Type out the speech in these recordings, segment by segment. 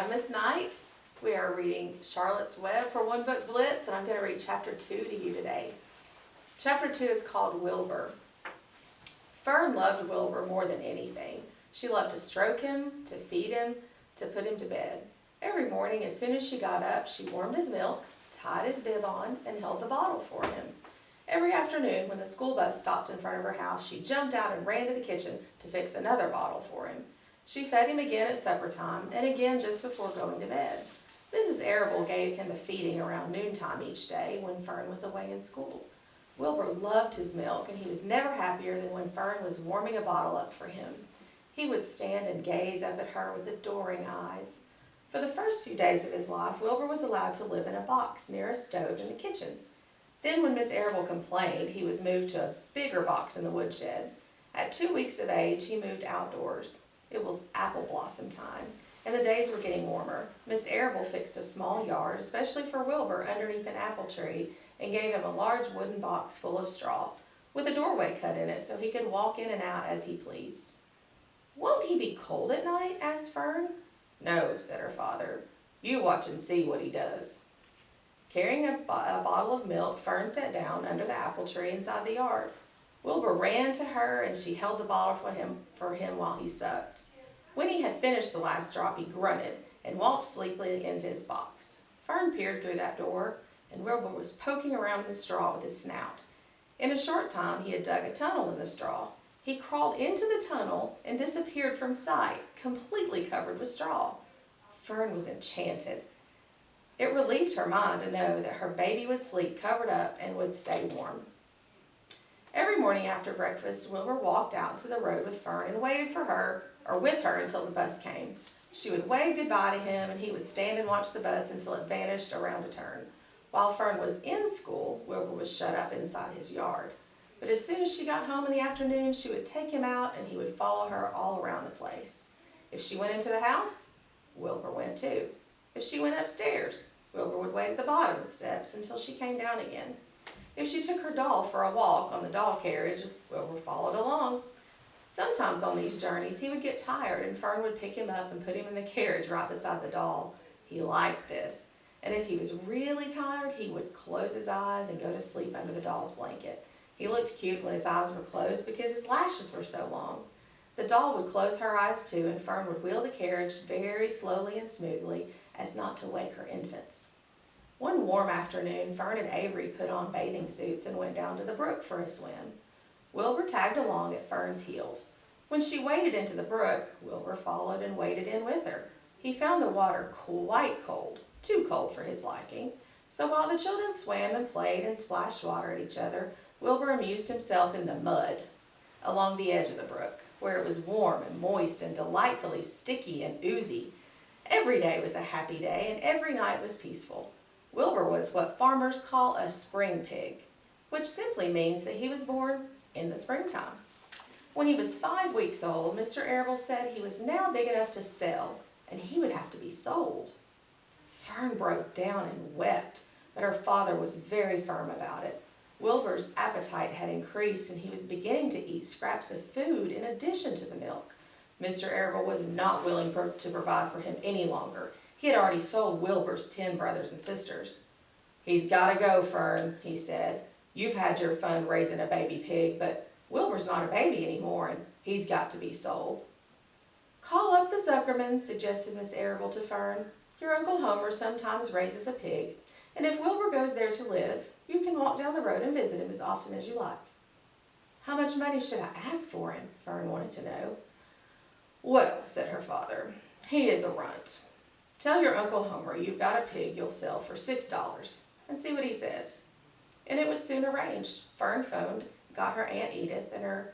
I'm Miss Knight. We are reading Charlotte's Web for One Book Blitz, and I'm going to read Chapter 2 to you today. Chapter 2 is called Wilbur. Fern loved Wilbur more than anything. She loved to stroke him, to feed him, to put him to bed. Every morning, as soon as she got up, she warmed his milk, tied his bib on, and held the bottle for him. Every afternoon, when the school bus stopped in front of her house, she jumped out and ran to the kitchen to fix another bottle for him. She fed him again at supper time, and again just before going to bed. Mrs. Arable gave him a feeding around noontime each day when Fern was away in school. Wilbur loved his milk, and he was never happier than when Fern was warming a bottle up for him. He would stand and gaze up at her with adoring eyes. For the first few days of his life, Wilbur was allowed to live in a box near a stove in the kitchen. Then when Miss Arable complained, he was moved to a bigger box in the woodshed. At 2 weeks of age, he moved outdoors. It was apple blossom time, and the days were getting warmer. Miss Arable fixed a small yard, especially for Wilbur, underneath an apple tree, and gave him a large wooden box full of straw, with a doorway cut in it so he could walk in and out as he pleased. "Won't he be cold at night?" asked Fern. "No," said her father. "You watch and see what he does." Carrying a bottle of milk, Fern sat down under the apple tree inside the yard. Wilbur ran to her, and she held the bottle for him while he sucked. When he had finished the last drop, he grunted and walked sleepily into his box. Fern peered through that door, and Wilbur was poking around in the straw with his snout. In a short time, he had dug a tunnel in the straw. He crawled into the tunnel and disappeared from sight, completely covered with straw. Fern was enchanted. It relieved her mind to know that her baby would sleep covered up and would stay warm. Every morning after breakfast, Wilbur walked out to the road with Fern and waited with her until the bus came. She would wave goodbye to him, and he would stand and watch the bus until it vanished around a turn. While Fern was in school, Wilbur was shut up inside his yard. But as soon as she got home in the afternoon, she would take him out, and he would follow her all around the place. If she went into the house, Wilbur went too. If she went upstairs, Wilbur would wait at the bottom of the steps until she came down again. If she took her doll for a walk on the doll carriage, Wilbur followed along. Sometimes on these journeys he would get tired, and Fern would pick him up and put him in the carriage right beside the doll. He liked this, and if he was really tired, he would close his eyes and go to sleep under the doll's blanket. He looked cute when his eyes were closed because his lashes were so long. The doll would close her eyes too, and Fern would wheel the carriage very slowly and smoothly as not to wake her infants. One warm afternoon, Fern and Avery put on bathing suits and went down to the brook for a swim. Wilbur tagged along at Fern's heels. When she waded into the brook, Wilbur followed and waded in with her. He found the water quite cold, too cold for his liking. So while the children swam and played and splashed water at each other, Wilbur amused himself in the mud along the edge of the brook, where it was warm and moist and delightfully sticky and oozy. Every day was a happy day, and every night was peaceful. Wilbur was what farmers call a spring pig, which simply means that he was born in the springtime. When he was 5 weeks old, Mr. Arable said he was now big enough to sell, and he would have to be sold. Fern broke down and wept, but her father was very firm about it. Wilbur's appetite had increased, and he was beginning to eat scraps of food in addition to the milk. Mr. Arable was not willing to provide for him any longer. He had already sold Wilbur's 10 brothers and sisters. "He's got to go, Fern," he said. "You've had your fun raising a baby pig, but Wilbur's not a baby anymore, and he's got to be sold." "Call up the Zuckermans," suggested Miss Arable to Fern. "Your Uncle Homer sometimes raises a pig, and if Wilbur goes there to live, you can walk down the road and visit him as often as you like." "How much money should I ask for him?" Fern wanted to know. "Well," said her father, "he is a runt. Tell your Uncle Homer you've got a pig you'll sell for $6 and see what he says." And it was soon arranged. Fern phoned, got her Aunt Edith, and her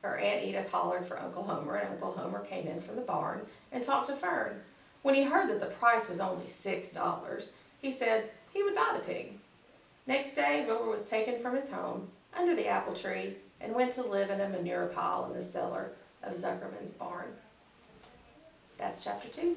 Aunt Edith hollered for Uncle Homer, and Uncle Homer came in from the barn and talked to Fern. When he heard that the price was only $6, he said he would buy the pig. Next day, Wilbur was taken from his home under the apple tree and went to live in a manure pile in the cellar of Zuckerman's barn. That's chapter 2.